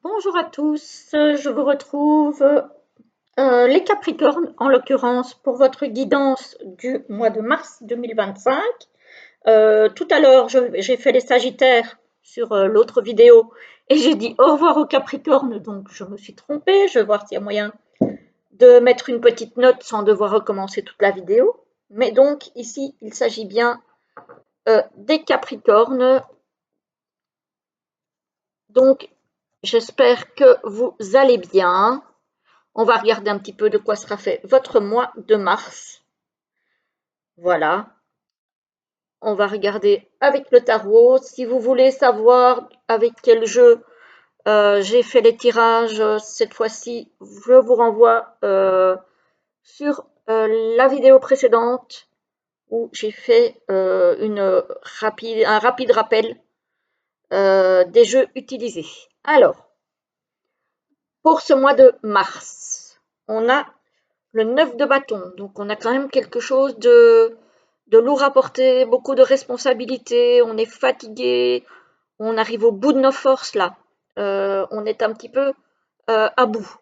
Bonjour à tous, je vous retrouve les Capricornes en l'occurrence pour votre guidance du mois de mars 2025. Tout à l'heure, j'ai fait les Sagittaires sur l'autre vidéo et j'ai dit au revoir aux Capricornes, donc je me suis trompée. Je vais voir s'il y a moyen de mettre une petite note sans devoir recommencer toute la vidéo. Mais donc ici, il s'agit bien des Capricornes. Donc j'espère que vous allez bien. On va regarder un petit peu de quoi sera fait votre mois de mars. Voilà. On va regarder avec le tarot. Si vous voulez savoir avec quel jeu j'ai fait les tirages cette fois-ci, je vous renvoie sur la vidéo précédente où j'ai fait un rapide rappel des jeux utilisés. Alors, pour ce mois de mars, on a le 9 de bâton, donc on a quand même quelque chose de lourd à porter, beaucoup de responsabilités, on est fatigué, on arrive au bout de nos forces là. On est un petit peu à bout.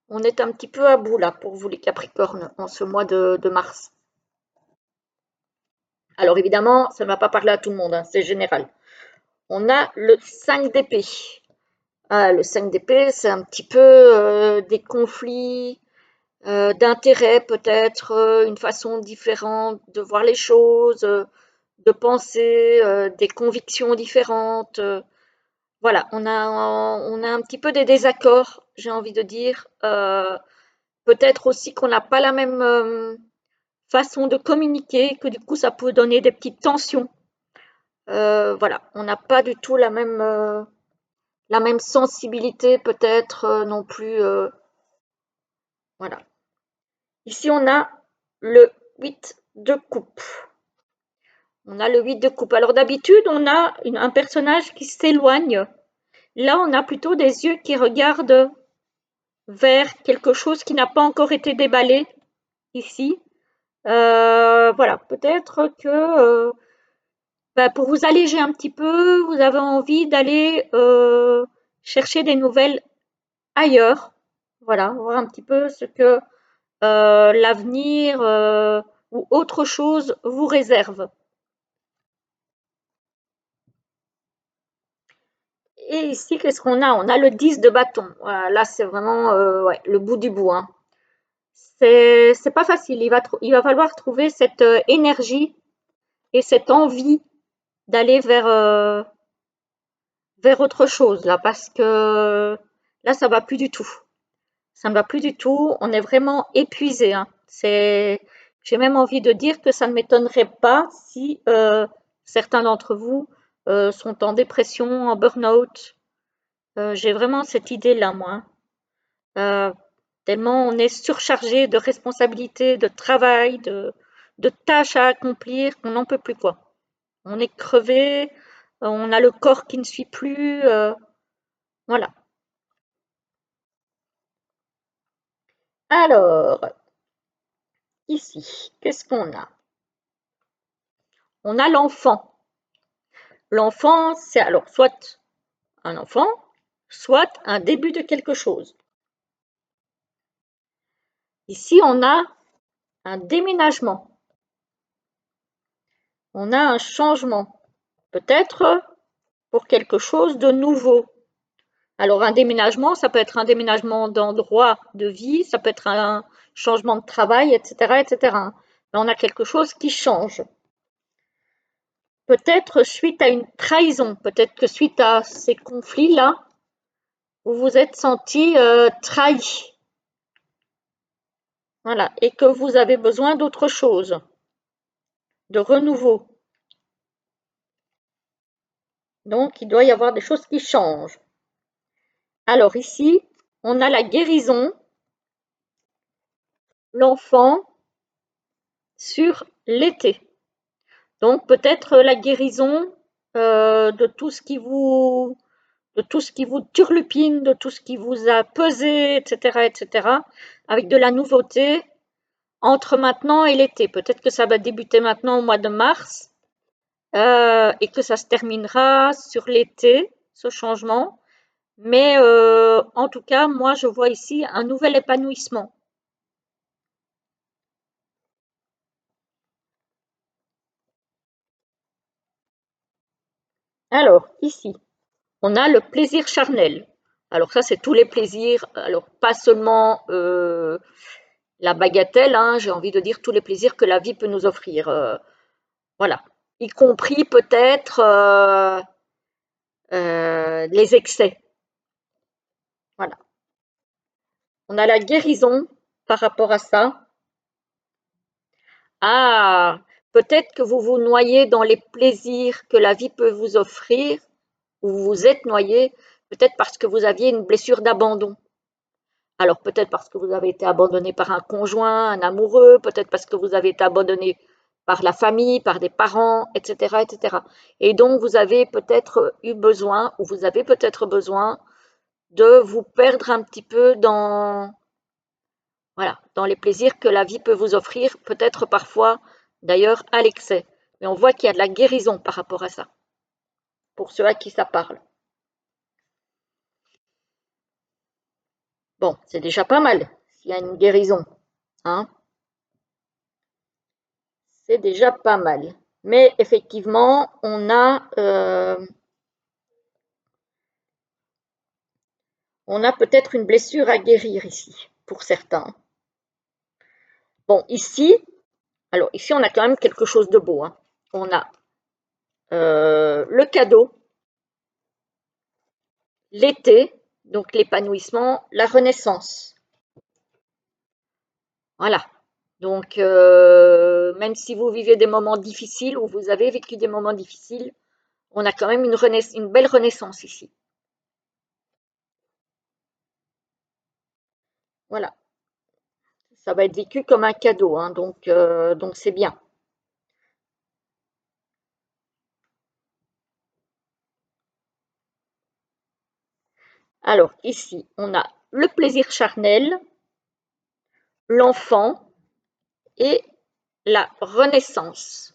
On est un petit peu à bout là pour vous les Capricornes en ce mois de mars. Alors évidemment, ça ne va pas parler à tout le monde, hein, c'est général. On a le 5 d'épée. Le 5 d'épée, c'est un petit peu des conflits, d'intérêt peut-être, une façon différente de voir les choses, de penser, des convictions différentes. Voilà, on a un petit peu des désaccords, j'ai envie de dire. Peut-être aussi qu'on n'a pas la même façon de communiquer, que du coup ça peut donner des petites tensions. Voilà, on n'a pas du tout la même sensibilité peut-être non plus. Voilà. Ici, on a le 8 de coupe. On a le 8 de coupe. Alors d'habitude, on a un personnage qui s'éloigne. Là, on a plutôt des yeux qui regardent vers quelque chose qui n'a pas encore été déballé ici. Voilà, peut-être que pour vous alléger un petit peu, vous avez envie d'aller chercher des nouvelles ailleurs. Voilà, voir un petit peu ce que l'avenir ou autre chose vous réserve. Et ici, qu'est-ce qu'on a? On a le 10 de bâton. Voilà, là, c'est vraiment ouais, le bout du bout. Hein. C'est pas facile. Il va falloir trouver cette énergie et cette envie d'aller vers autre chose, là, parce que là, ça va plus du tout. Ça ne va plus du tout. On est vraiment épuisé. Hein. J'ai même envie de dire que ça ne m'étonnerait pas si certains d'entre vous sont en dépression, en burn-out. J'ai vraiment cette idée-là, moi. Hein. Tellement on est surchargé de responsabilités, de travail, de tâches à accomplir qu'on n'en peut plus, quoi. On est crevé, on a le corps qui ne suit plus, voilà. Alors, ici, qu'est-ce qu'on a? On a l'enfant. L'enfant, c'est alors soit un enfant, soit un début de quelque chose. Ici, on a un déménagement. On a un changement. Peut-être pour quelque chose de nouveau. Alors un déménagement, ça peut être un déménagement d'endroit de vie, ça peut être un changement de travail, etc., etc. Mais on a quelque chose qui change. Peut-être suite à une trahison, peut-être que suite à ces conflits-là, vous vous êtes senti trahi. Voilà, et que vous avez besoin d'autre chose, de renouveau. Donc, il doit y avoir des choses qui changent. Alors ici, on a la guérison, l'enfant sur l'été. Donc peut-être la guérison de tout ce qui vous turlupine, de tout ce qui vous a pesé, etc., etc., avec de la nouveauté entre maintenant et l'été. Peut-être que ça va débuter maintenant au mois de mars et que ça se terminera sur l'été, ce changement. Mais en tout cas, moi, je vois ici un nouvel épanouissement. Alors, ici, on a le plaisir charnel. Alors ça, c'est tous les plaisirs. Alors, pas seulement la bagatelle, hein, j'ai envie de dire tous les plaisirs que la vie peut nous offrir. Voilà. Y compris peut-être les excès. Voilà. On a la guérison par rapport à ça. Ah, peut-être que vous vous noyez dans les plaisirs que la vie peut vous offrir, ou vous vous êtes noyé, peut-être parce que vous aviez une blessure d'abandon. Alors peut-être parce que vous avez été abandonné par un conjoint, un amoureux, peut-être parce que vous avez été abandonné par la famille, par des parents, etc., etc. Et donc vous avez peut-être eu besoin, ou vous avez peut-être besoin de vous perdre un petit peu dans, voilà, dans les plaisirs que la vie peut vous offrir, peut-être parfois d'ailleurs à l'excès. Mais on voit qu'il y a de la guérison par rapport à ça, pour ceux à qui ça parle. Bon, c'est déjà pas mal s'il y a une guérison, hein, c'est déjà pas mal. Mais effectivement, on a peut-être une blessure à guérir ici, pour certains. Bon, ici, alors ici, on a quand même quelque chose de beau, hein. On a le cadeau, l'été, donc l'épanouissement, la renaissance. Voilà. Donc, même si vous vivez des moments difficiles ou vous avez vécu des moments difficiles, on a quand même une belle renaissance ici. Voilà. Ça va être vécu comme un cadeau, hein, donc c'est bien. Alors, ici, on a le plaisir charnel, l'enfant et la renaissance.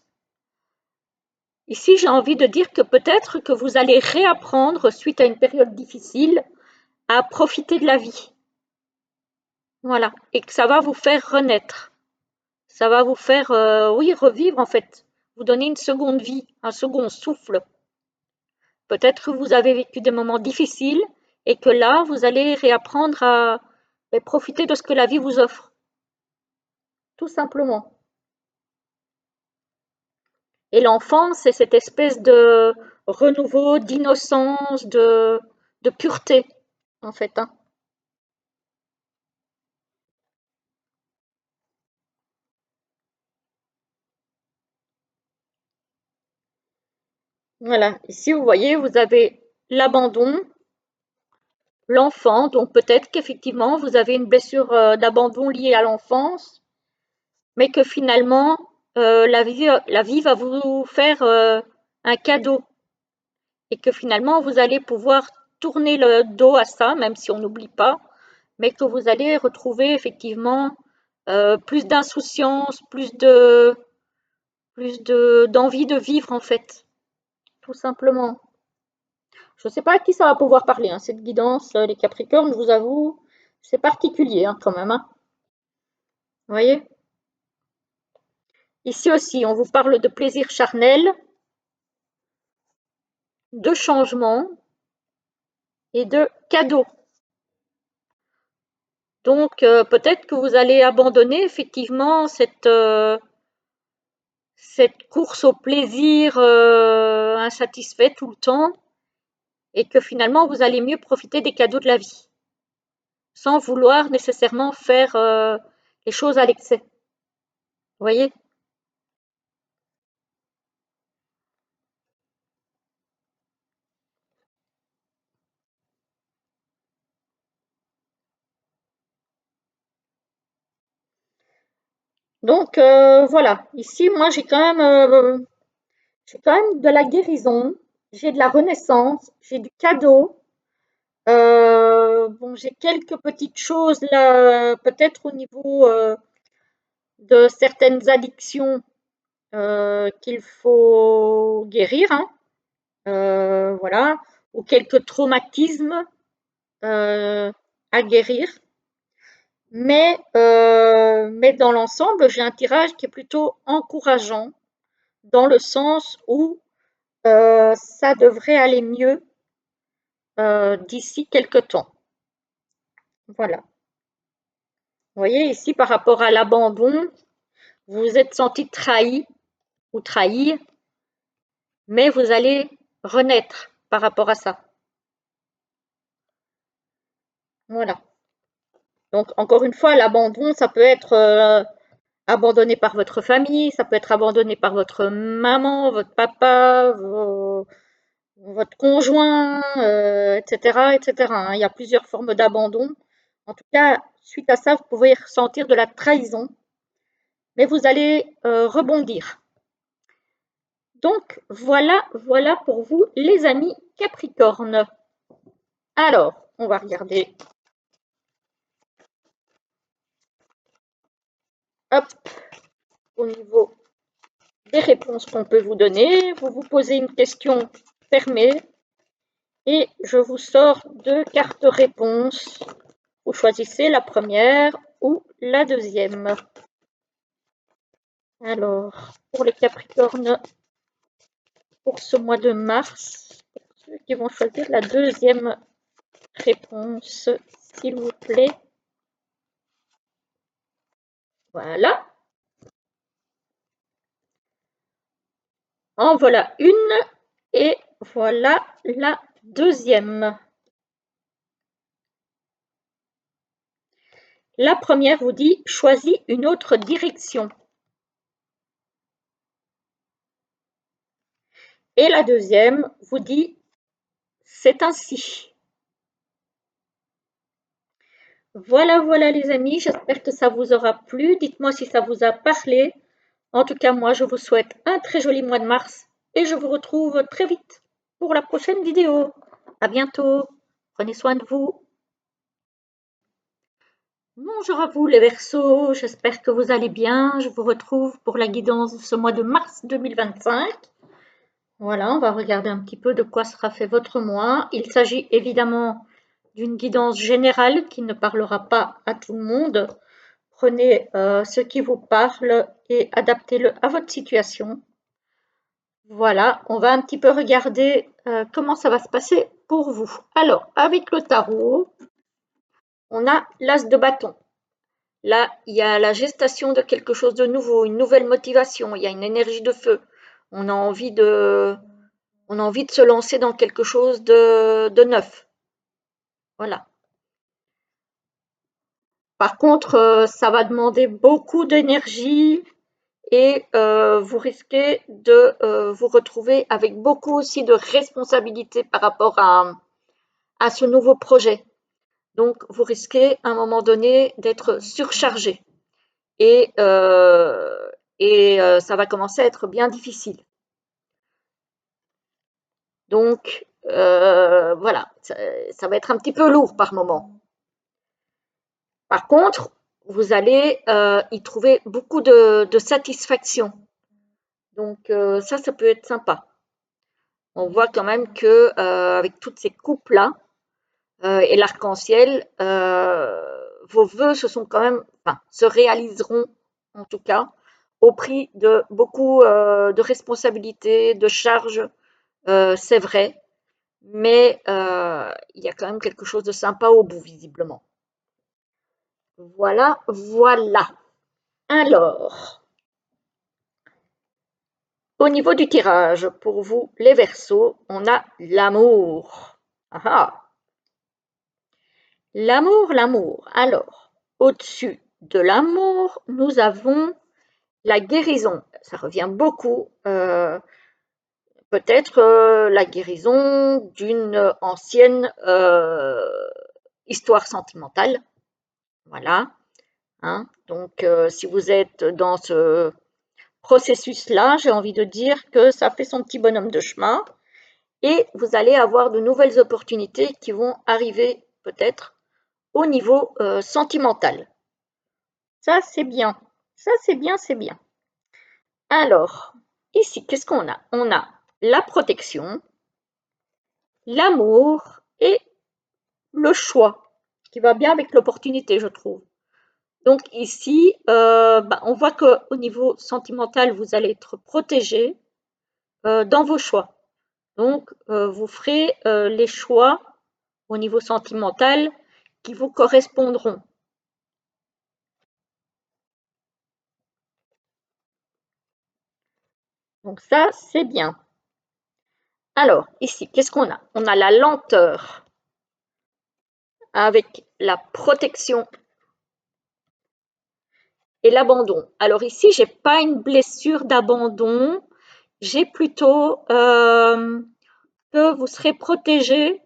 Ici, j'ai envie de dire que peut-être que vous allez réapprendre, suite à une période difficile, à profiter de la vie. Voilà. Et que ça va vous faire renaître. Ça va vous faire, oui, revivre en fait. Vous donner une seconde vie, un second souffle. Peut-être que vous avez vécu des moments difficiles et que là, vous allez réapprendre à profiter de ce que la vie vous offre. Tout simplement. Et l'enfant, c'est cette espèce de renouveau, d'innocence, de pureté, en fait, hein. Voilà. Ici, vous voyez, vous avez l'abandon, l'enfant, donc peut-être qu'effectivement, vous avez une blessure d'abandon liée à l'enfance, mais que finalement, la vie va vous faire un cadeau et que finalement, vous allez pouvoir tourner le dos à ça, même si on n'oublie pas, mais que vous allez retrouver effectivement plus d'insouciance, d'envie de vivre en fait, tout simplement. Je ne sais pas à qui ça va pouvoir parler, hein, cette guidance, les Capricornes, je vous avoue, c'est particulier hein, quand même, hein. Vous voyez? Ici aussi, on vous parle de plaisir charnel, de changement et de cadeau. Donc, peut-être que vous allez abandonner effectivement cette course au plaisir insatisfait tout le temps et que finalement vous allez mieux profiter des cadeaux de la vie sans vouloir nécessairement faire les choses à l'excès. Vous voyez? Donc, voilà. Ici, moi, j'ai quand même de la guérison, j'ai de la renaissance, j'ai du cadeau. Bon, j'ai quelques petites choses là, peut-être au niveau de certaines addictions qu'il faut guérir, hein, voilà, ou quelques traumatismes. à guérir. Mais dans l'ensemble, j'ai un tirage qui est plutôt encourageant, dans le sens où ça devrait aller mieux d'ici quelque temps. Voilà. Vous voyez ici, par rapport à l'abandon, vous vous êtes senti trahi ou trahi, mais vous allez renaître par rapport à ça. Voilà. Donc, encore une fois, l'abandon, ça peut être abandonné par votre famille, ça peut être abandonné par votre maman, votre papa, votre conjoint, etc., etc., hein. Il y a plusieurs formes d'abandon. En tout cas, suite à ça, vous pouvez ressentir de la trahison, mais vous allez rebondir. Donc, voilà pour vous, les amis Capricorne. Alors, on va regarder. Hop, au niveau des réponses qu'on peut vous donner, vous vous posez une question fermée et je vous sors deux cartes réponses. Vous choisissez la première ou la deuxième. Alors, pour les Capricornes, pour ce mois de mars, pour ceux qui vont choisir la deuxième réponse, s'il vous plaît. Voilà. En voilà une et voilà la deuxième. La première vous dit « Choisis une autre direction ». Et la deuxième vous dit « C'est ainsi ». Voilà les amis, j'espère que ça vous aura plu. Dites-moi si ça vous a parlé. En tout cas, moi, je vous souhaite un très joli mois de mars et je vous retrouve très vite pour la prochaine vidéo. À bientôt. Prenez soin de vous. Bonjour à vous les Verseaux, j'espère que vous allez bien. Je vous retrouve pour la guidance de ce mois de mars 2025. Voilà, on va regarder un petit peu de quoi sera fait votre mois. Il s'agit évidemment d'une guidance générale qui ne parlera pas à tout le monde. Prenez ce qui vous parle et adaptez-le à votre situation. Voilà, on va un petit peu regarder comment ça va se passer pour vous. Alors, avec le tarot, on a l'as de bâton. Là, il y a la gestation de quelque chose de nouveau, une nouvelle motivation, il y a une énergie de feu. On a envie de se lancer dans quelque chose de neuf. Voilà. Par contre, ça va demander beaucoup d'énergie et vous risquez de vous retrouver avec beaucoup aussi de responsabilités par rapport à ce nouveau projet. Donc, vous risquez à un moment donné d'être surchargé et ça va commencer à être bien difficile. Donc, voilà, ça va être un petit peu lourd par moment. Par contre, vous allez y trouver beaucoup de satisfaction. Donc, ça peut être sympa. On voit quand même que avec toutes ces coupes-là et l'arc-en-ciel, vos vœux se réaliseront en tout cas au prix de beaucoup de responsabilités, de charges, c'est vrai, mais il y a quand même quelque chose de sympa au bout visiblement. Voilà. Alors, au niveau du tirage, pour vous les Verseaux, on a l'amour. L'amour. Alors, au-dessus de l'amour, nous avons la guérison. Ça revient beaucoup. Peut-être la guérison d'une ancienne histoire sentimentale. Voilà. Hein. Donc, si vous êtes dans ce processus-là, j'ai envie de dire que ça fait son petit bonhomme de chemin et vous allez avoir de nouvelles opportunités qui vont arriver peut-être au niveau sentimental. Ça, c'est bien. C'est bien. Alors, ici, qu'est-ce qu'on a? On a la protection, l'amour et le choix, qui va bien avec l'opportunité, je trouve. Donc ici, on voit qu'au niveau sentimental, vous allez être protégé dans vos choix. Donc, vous ferez les choix au niveau sentimental qui vous correspondront. Donc ça, c'est bien. Alors, ici, qu'est-ce qu'on a? On a la lenteur avec la protection et l'abandon. Alors ici, j'ai pas une blessure d'abandon, j'ai plutôt que vous serez protégé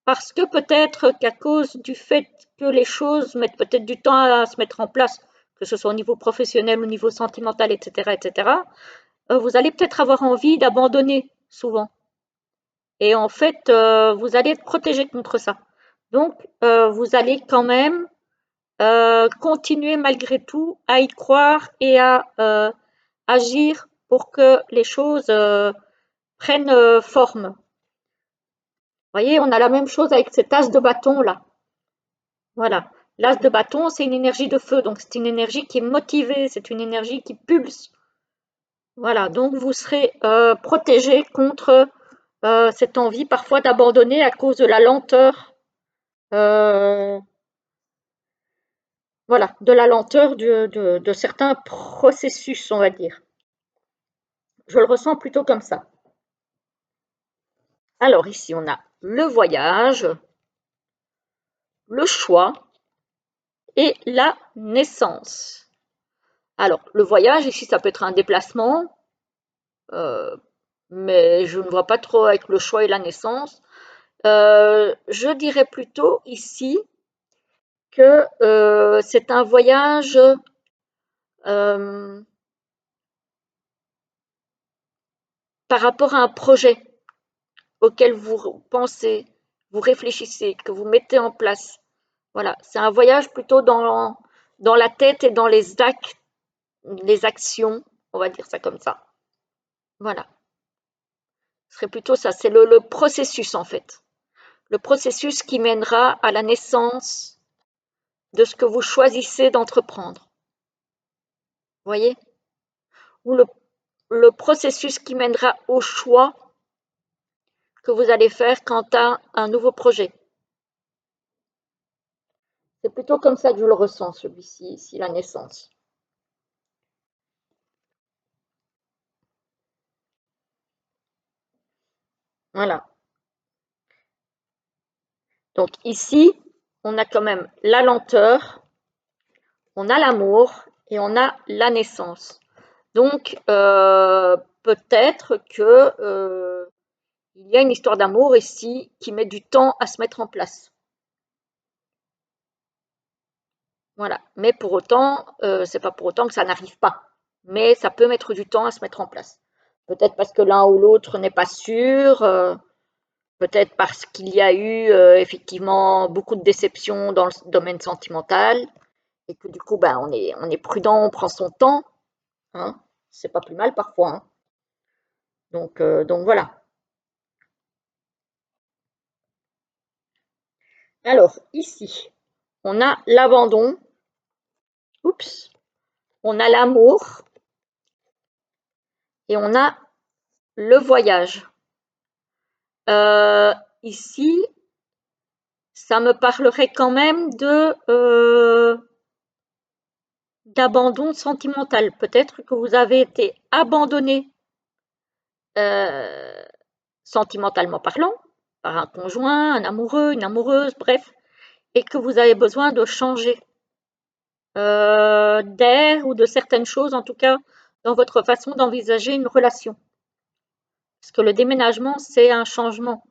parce que peut-être qu'à cause du fait que les choses mettent peut-être du temps à se mettre en place, que ce soit au niveau professionnel, au niveau sentimental, etc., vous allez peut-être avoir envie d'abandonner souvent. Et en fait, vous allez être protégé contre ça. Donc, vous allez quand même continuer malgré tout à y croire et à agir pour que les choses prennent forme. Vous voyez, on a la même chose avec cet as de bâton là. Voilà. L'as de bâton, c'est une énergie de feu, donc c'est une énergie qui est motivée, c'est une énergie qui pulse. Voilà, donc vous serez protégé contre cette envie parfois d'abandonner à cause de la lenteur, voilà, de la lenteur de certains processus, on va dire. Je le ressens plutôt comme ça. Alors ici, on a le voyage, le choix et la naissance. Alors, le voyage, ici, ça peut être un déplacement, mais je ne vois pas trop avec le choix et la naissance. Je dirais plutôt ici que c'est un voyage par rapport à un projet auquel vous pensez, vous réfléchissez, que vous mettez en place. Voilà, c'est un voyage plutôt dans la tête et dans les actions, on va dire ça comme ça. Voilà, ce serait plutôt ça, c'est le processus en fait. Le processus qui mènera à la naissance de ce que vous choisissez d'entreprendre. Vous voyez? Ou le processus qui mènera au choix que vous allez faire quant à un nouveau projet. C'est plutôt comme ça que je le ressens, celui-ci, ici, la naissance. Voilà. Donc ici, on a quand même la lenteur, on a l'amour et on a la naissance. Donc peut-être que il y a une histoire d'amour ici qui met du temps à se mettre en place. Voilà. Mais pour autant, c'est pas pour autant que ça n'arrive pas. Mais ça peut mettre du temps à se mettre en place. Peut-être parce que l'un ou l'autre n'est pas sûr, peut-être parce qu'il y a eu effectivement beaucoup de déceptions dans le domaine sentimental et que du coup, ben, on est prudent, on prend son temps. Hein. C'est pas plus mal parfois. Hein. Donc voilà. Alors ici, on a l'abandon. Oups. On a l'amour et on a le voyage. Ici, ça me parlerait quand même d'abandon sentimental. Peut-être que vous avez été abandonné euh, sentimentalement parlant par un conjoint, un amoureux, une amoureuse, bref, et que vous avez besoin de changer d'air ou de certaines choses, en tout cas, dans votre façon d'envisager une relation. Parce que le déménagement, c'est un changement.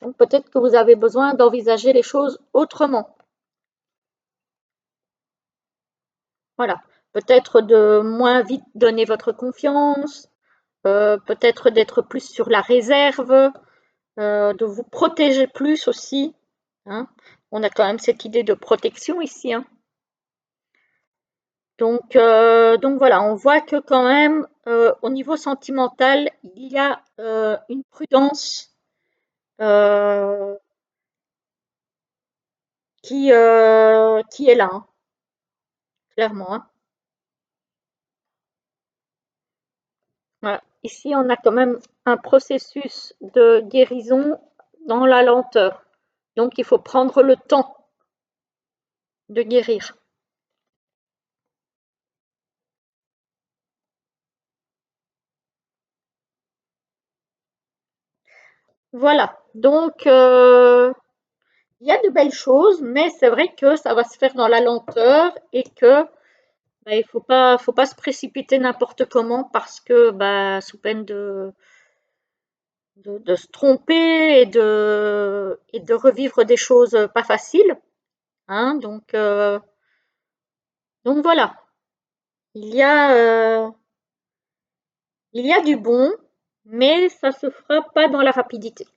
Donc peut-être que vous avez besoin d'envisager les choses autrement. Voilà. Peut-être de moins vite donner votre confiance, peut-être d'être plus sur la réserve, de vous protéger plus aussi. Hein. On a quand même cette idée de protection ici. Hein. Donc voilà, on voit que quand même, au niveau sentimental, il y a une prudence qui est là, hein, clairement, hein. Voilà. Ici, on a quand même un processus de guérison dans la lenteur. Donc, il faut prendre le temps de guérir. Voilà. Donc, il y a de belles choses, mais c'est vrai que ça va se faire dans la lenteur et que bah, il faut pas se précipiter n'importe comment parce que bah, sous peine de se tromper et de revivre des choses pas faciles. Hein, donc voilà, il y a, il y a du bon, mais ça se fera pas dans la rapidité.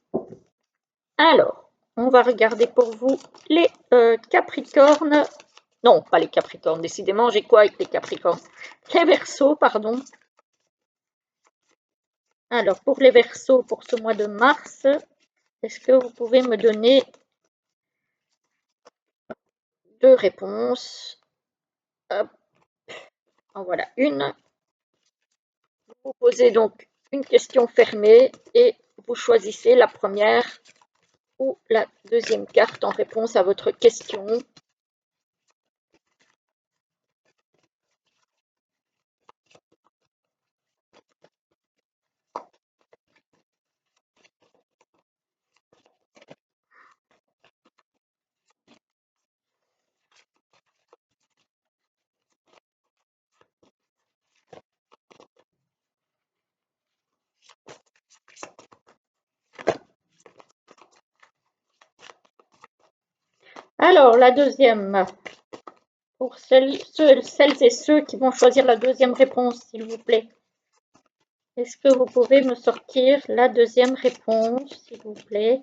Alors, on va regarder pour vous les Capricornes. Non, pas les Capricornes, décidément, j'ai quoi avec les Capricornes? Les Verseaux, pardon. Alors, pour les Verseaux, pour ce mois de mars, est-ce que vous pouvez me donner deux réponses? Hop, en voilà une. Vous posez donc une question fermée et vous choisissez la première ou la deuxième carte en réponse à votre question. Alors, la deuxième, pour celles et ceux qui vont choisir la deuxième réponse, s'il vous plaît. Est-ce que vous pouvez me sortir la deuxième réponse, s'il vous plaît?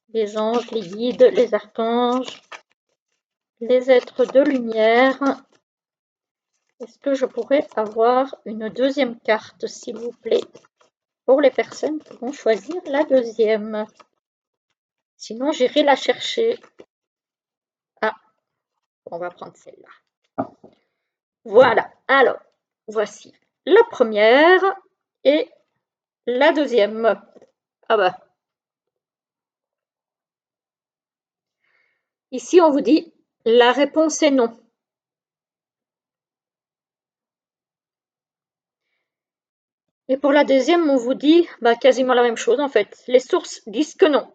Les anges, les guides, les archanges, les êtres de lumière. Est-ce que je pourrais avoir une deuxième carte, s'il vous plaît, pour les personnes qui vont choisir la deuxième? Sinon, j'irai la chercher. Ah, on va prendre celle-là. Voilà, alors, voici la première et la deuxième. Ah bah, ici on vous dit la réponse est non. Et pour la deuxième, on vous dit bah, quasiment la même chose en fait. Les sources disent que non.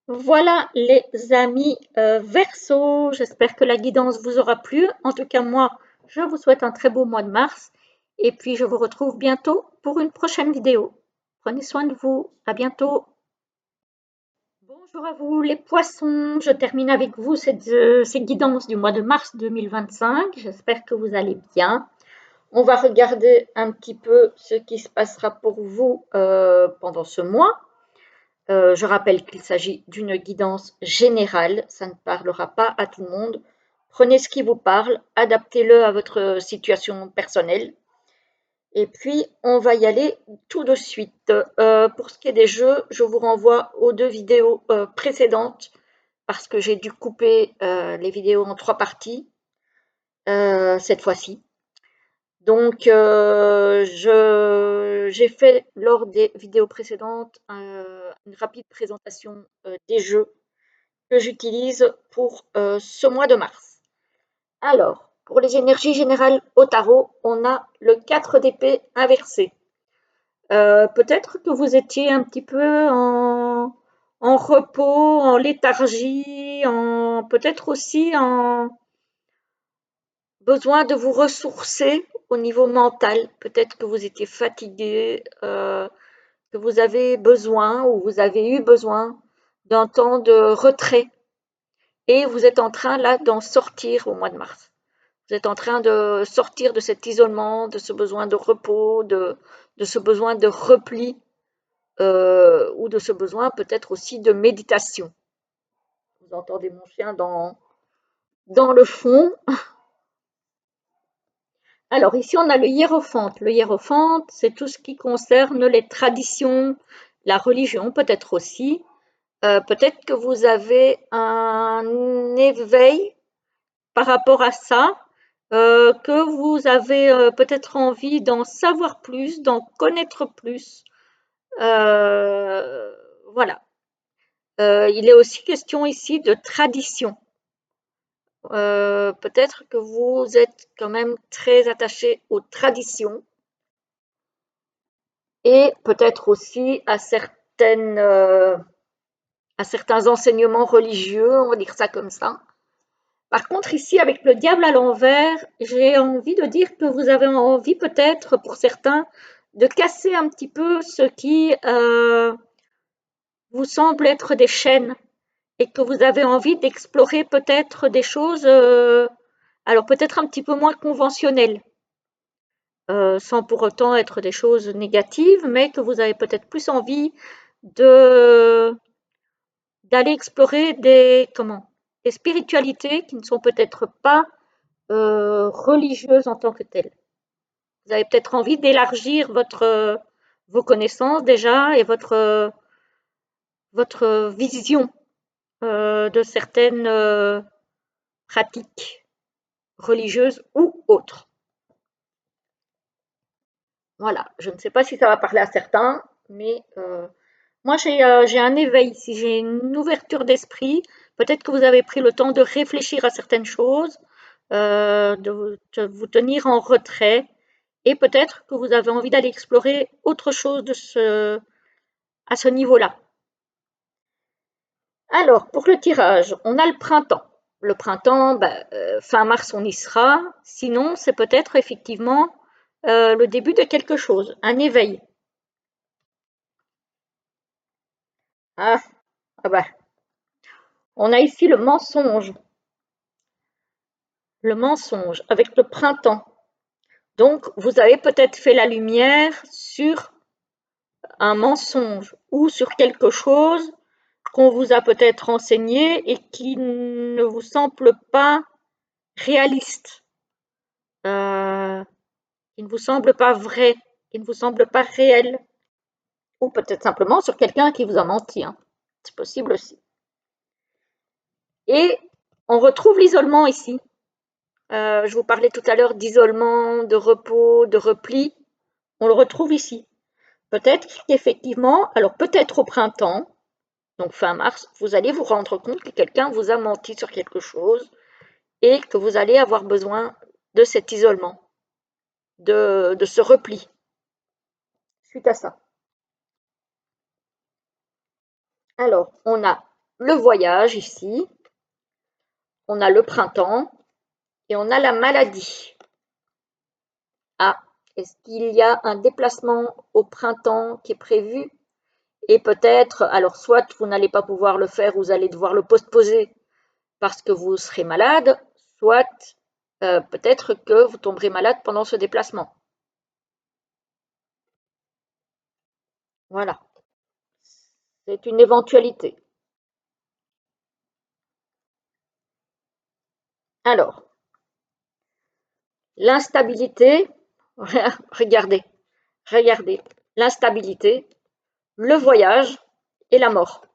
Voilà les amis Verseaux, j'espère que la guidance vous aura plu. En tout cas, moi, je vous souhaite un très beau mois de mars et puis je vous retrouve bientôt pour une prochaine vidéo. Prenez soin de vous, à bientôt. Bonjour à vous les poissons, je termine avec vous ces guidances du mois de mars 2025. J'espère que vous allez bien. On va regarder un petit peu ce qui se passera pour vous pendant ce mois. Je rappelle qu'il s'agit d'une guidance générale, ça ne parlera pas à tout le monde. Prenez ce qui vous parle, adaptez-le à votre situation personnelle. Et puis, on va y aller tout de suite. Pour ce qui est des jeux, je vous renvoie aux deux vidéos précédentes parce que j'ai dû couper les vidéos en trois parties cette fois-ci. Donc, j'ai fait lors des vidéos précédentes une rapide présentation des jeux que j'utilise pour ce mois de mars. Alors, pour les énergies générales au tarot, on a le 4 d'épée inversé. Peut-être que vous étiez un petit peu en repos, en léthargie, peut-être aussi en besoin de vous ressourcer au niveau mental. Peut-être que vous étiez fatigué, que vous avez besoin ou vous avez eu besoin d'un temps de retrait. Et vous êtes en train là d'en sortir au mois de mars. Vous êtes en train de sortir de cet isolement, de ce besoin de repos, de ce besoin de repli ou de ce besoin peut-être aussi de méditation. Vous entendez mon chien dans le fond. Alors ici, on a le hiérophante. Le hiérophante, c'est tout ce qui concerne les traditions, la religion peut-être aussi. peut-être que vous avez un éveil par rapport à ça, que vous avez peut-être envie d'en savoir plus, d'en connaître plus. Voilà. Il est aussi question ici de tradition. Peut-être que vous êtes quand même très attaché aux traditions et peut-être aussi à certains enseignements religieux, on va dire ça comme ça. Par contre, ici, avec le diable à l'envers, j'ai envie de dire que vous avez envie peut-être, pour certains, de casser un petit peu ce qui vous semble être des chaînes et que vous avez envie d'explorer peut-être des choses, alors peut-être un petit peu moins conventionnelles, sans pour autant être des choses négatives, mais que vous avez peut-être plus envie de d'aller explorer des spiritualités qui ne sont peut-être pas religieuses en tant que telles. Vous avez peut-être envie d'élargir vos connaissances déjà et votre vision de certaines pratiques religieuses ou autres. Voilà, je ne sais pas si ça va parler à certains, mais moi j'ai un éveil ici, j'ai une ouverture d'esprit. Peut-être que vous avez pris le temps de réfléchir à certaines choses, de vous tenir en retrait, et peut-être que vous avez envie d'aller explorer autre chose à ce niveau-là. Alors, pour le tirage, on a le printemps. Le printemps, fin mars, on y sera. Sinon, c'est peut-être effectivement le début de quelque chose, un éveil. Ah, ah bah, on a ici le mensonge. Le mensonge avec le printemps. Donc, vous avez peut-être fait la lumière sur un mensonge ou sur quelque chose qu'on vous a peut-être enseigné et qui ne vous semble pas réaliste, qui ne vous semble pas vrai, qui ne vous semble pas réel, ou peut-être simplement sur quelqu'un qui vous a menti, hein. C'est possible aussi. Et on retrouve l'isolement ici. Je vous parlais tout à l'heure d'isolement, de repos, de repli. On le retrouve ici. Peut-être qu'effectivement, alors peut-être au printemps, donc fin mars, vous allez vous rendre compte que quelqu'un vous a menti sur quelque chose et que vous allez avoir besoin de cet isolement, de ce repli suite à ça. Alors, on a le voyage ici, on a le printemps et on a la maladie. Ah, est-ce qu'il y a un déplacement au printemps qui est prévu? Et peut-être, alors soit vous n'allez pas pouvoir le faire, vous allez devoir le postposer parce que vous serez malade, soit peut-être que vous tomberez malade pendant ce déplacement. Voilà, c'est une éventualité. Alors, l'instabilité, regardez, regardez, l'instabilité, le voyage et la mort.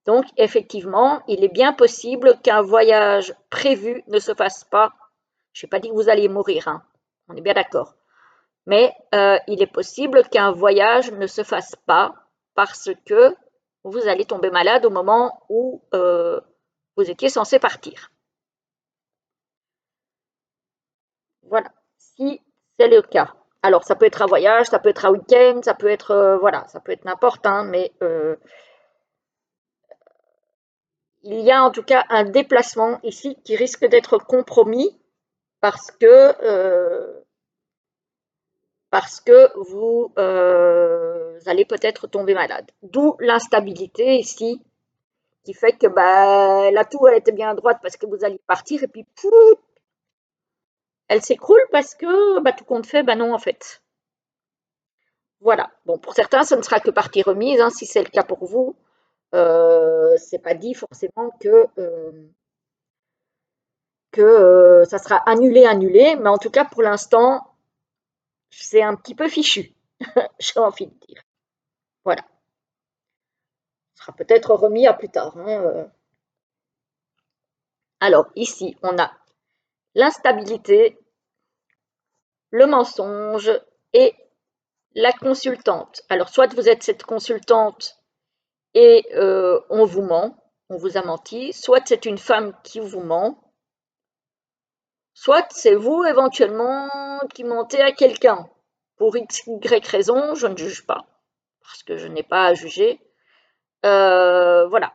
Donc, effectivement, il est bien possible qu'un voyage prévu ne se fasse pas. Je n'ai pas dit que vous allez mourir, hein. On est bien d'accord. Mais il est possible qu'un voyage ne se fasse pas parce que vous allez tomber malade au moment où vous étiez censé partir. Voilà, si c'est le cas. Alors, ça peut être un voyage, ça peut être un week-end, ça peut être, voilà, ça peut être n'importe, hein, mais il y a en tout cas un déplacement ici qui risque d'être compromis parce que, euh, parce que vous allez peut-être tomber malade. D'où l'instabilité ici qui fait que bah, la tour elle était bien droite parce que vous alliez partir et puis pouf, elle s'écroule parce que bah, tout compte fait, bah non en fait. Voilà. Bon, pour certains, ce ne sera que partie remise, hein, si c'est le cas pour vous. C'est pas dit forcément que ça sera annulé, annulé, mais en tout cas pour l'instant, c'est un petit peu fichu, j'ai envie de dire. Voilà. sera peut-être remis à plus tard, hein. Alors, ici, on a l'instabilité, le mensonge et la consultante. Alors, soit vous êtes cette consultante et on vous ment, on vous a menti, soit c'est une femme qui vous ment, soit c'est vous éventuellement qui mentez à quelqu'un. Pour x, y raison, je ne juge pas, parce que je n'ai pas à juger. Voilà.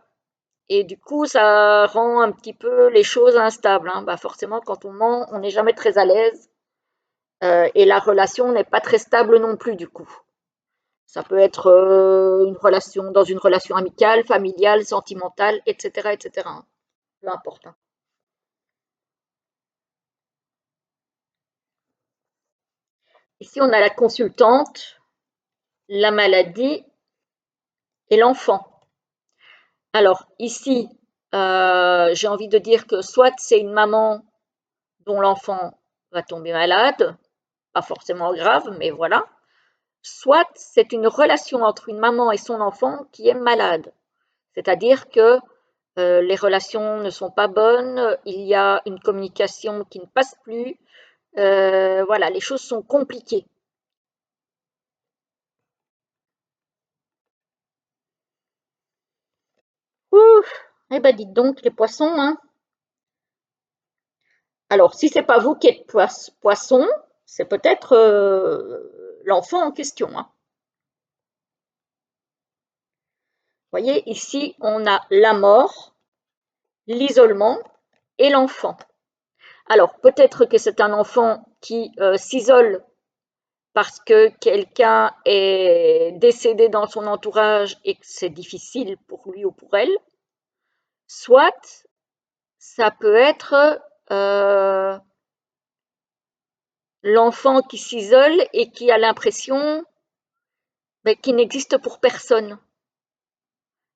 Et du coup, ça rend un petit peu les choses instables, hein. Bah forcément, quand on ment, on n'est jamais très à l'aise et la relation n'est pas très stable non plus du coup. Ça peut être une relation dans une relation amicale, familiale, sentimentale, etc., etc., hein. Peu importe, hein. Ici, on a la consultante, la maladie et l'enfant. Alors ici, j'ai envie de dire que soit c'est une maman dont l'enfant va tomber malade, pas forcément grave, mais voilà. Soit c'est une relation entre une maman et son enfant qui est malade. C'est-à-dire que les relations ne sont pas bonnes, il y a une communication qui ne passe plus. Voilà, les choses sont compliquées. Ouf, eh ben dites donc les poissons, hein. Alors si c'est pas vous qui êtes poisson, c'est peut-être l'enfant en question, hein. Vous voyez, ici on a la mort, l'isolement et l'enfant. Alors peut-être que c'est un enfant qui s'isole parce que quelqu'un est décédé dans son entourage et que c'est difficile pour lui ou pour elle, soit ça peut être l'enfant qui s'isole et qui a l'impression qu'il n'existe pour personne.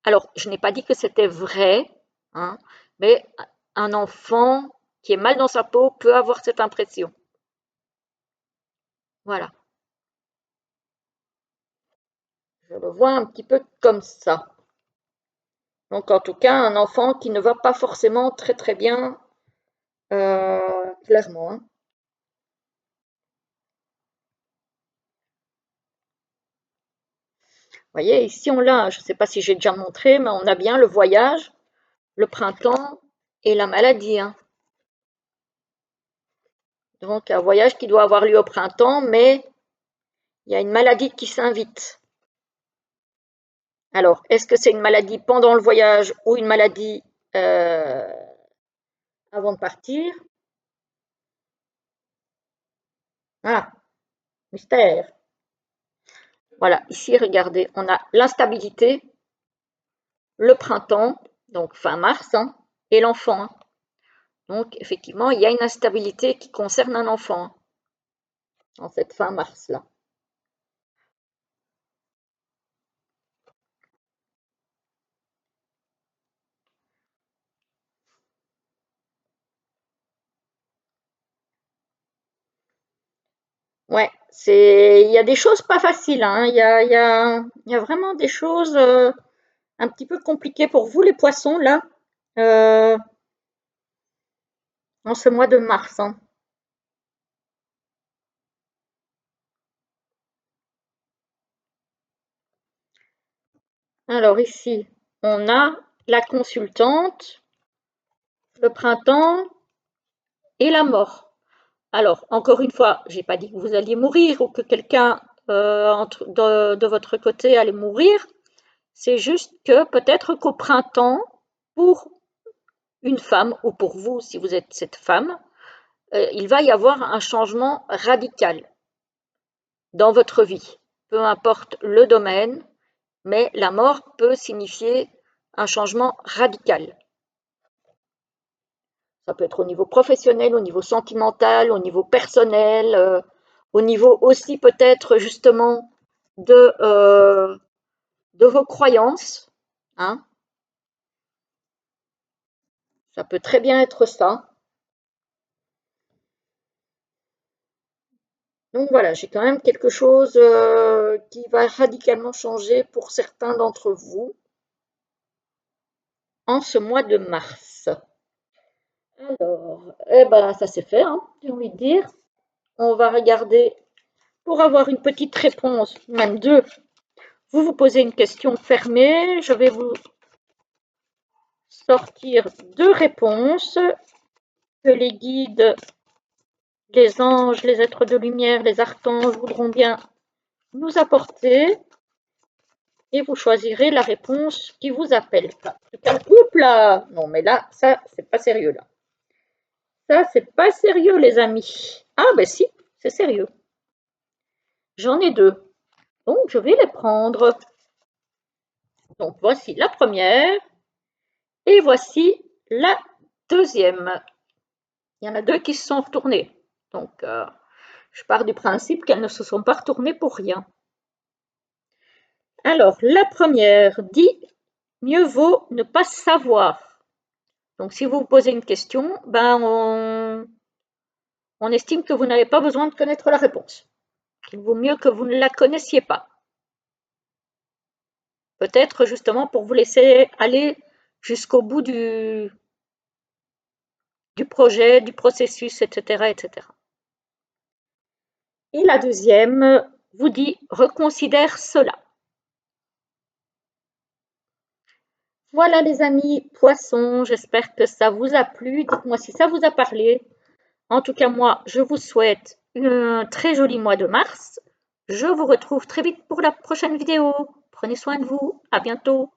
Alors, je n'ai pas dit que c'était vrai, hein, mais un enfant qui est mal dans sa peau peut avoir cette impression. Voilà, je le vois un petit peu comme ça. Donc, en tout cas, un enfant qui ne va pas forcément très très bien, clairement, hein. Vous voyez, ici on l'a, je ne sais pas si j'ai déjà montré, mais on a bien le voyage, le printemps et la maladie, hein. Donc, un voyage qui doit avoir lieu au printemps, mais il y a une maladie qui s'invite. Alors, est-ce que c'est une maladie pendant le voyage ou une maladie euh, avant de partir? Ah, mystère. Voilà, ici, regardez, on a l'instabilité, le printemps, donc fin mars, hein, et l'enfant, hein. Donc, effectivement, il y a une instabilité qui concerne un enfant, hein, en cette fin mars-là. Ouais, il y a des choses pas faciles, hein. Il y a vraiment des choses un petit peu compliquées pour vous, les poissons, là, euh, en ce mois de mars, hein. Alors ici, on a la consultante, le printemps et la mort. Alors, encore une fois, j'ai pas dit que vous alliez mourir ou que quelqu'un de votre côté allait mourir. C'est juste que peut-être qu'au printemps, pour une femme ou pour vous, si vous êtes cette femme, il va y avoir un changement radical dans votre vie. Peu importe le domaine, mais la mort peut signifier un changement radical. Ça peut être au niveau professionnel, au niveau sentimental, au niveau personnel, au niveau aussi peut-être justement de vos croyances, hein. Ça peut très bien être ça. Donc voilà, j'ai quand même quelque chose qui va radicalement changer pour certains d'entre vous. en ce mois de mars? Alors, eh ben, ça c'est fait, hein, j'ai envie de dire. On va regarder pour avoir une petite réponse, même deux. Vous vous posez une question fermée. Je vais vous sortir deux réponses que les guides, les anges, les êtres de lumière, les archanges voudront bien nous apporter. Et vous choisirez la réponse qui vous appelle. Oups là! Non, mais là, ça, c'est pas sérieux, là. Ça, c'est pas sérieux, les amis. Ah, ben si, c'est sérieux. J'en ai deux. Donc, je vais les prendre. Donc, voici la première. Et voici la deuxième. Il y en a deux qui se sont retournées. Donc, je pars du principe qu'elles ne se sont pas retournées pour rien. Alors, la première dit « Mieux vaut ne pas savoir ». Donc, si vous vous posez une question, ben on estime que vous n'avez pas besoin de connaître la réponse. Il vaut mieux que vous ne la connaissiez pas. Peut-être justement pour vous laisser aller jusqu'au bout du projet, du processus, etc., etc. Et la deuxième vous dit « Reconsidère cela ». Voilà les amis poissons, j'espère que ça vous a plu. Dites-moi si ça vous a parlé. En tout cas, moi, je vous souhaite un très joli mois de mars. Je vous retrouve très vite pour la prochaine vidéo. Prenez soin de vous. À bientôt.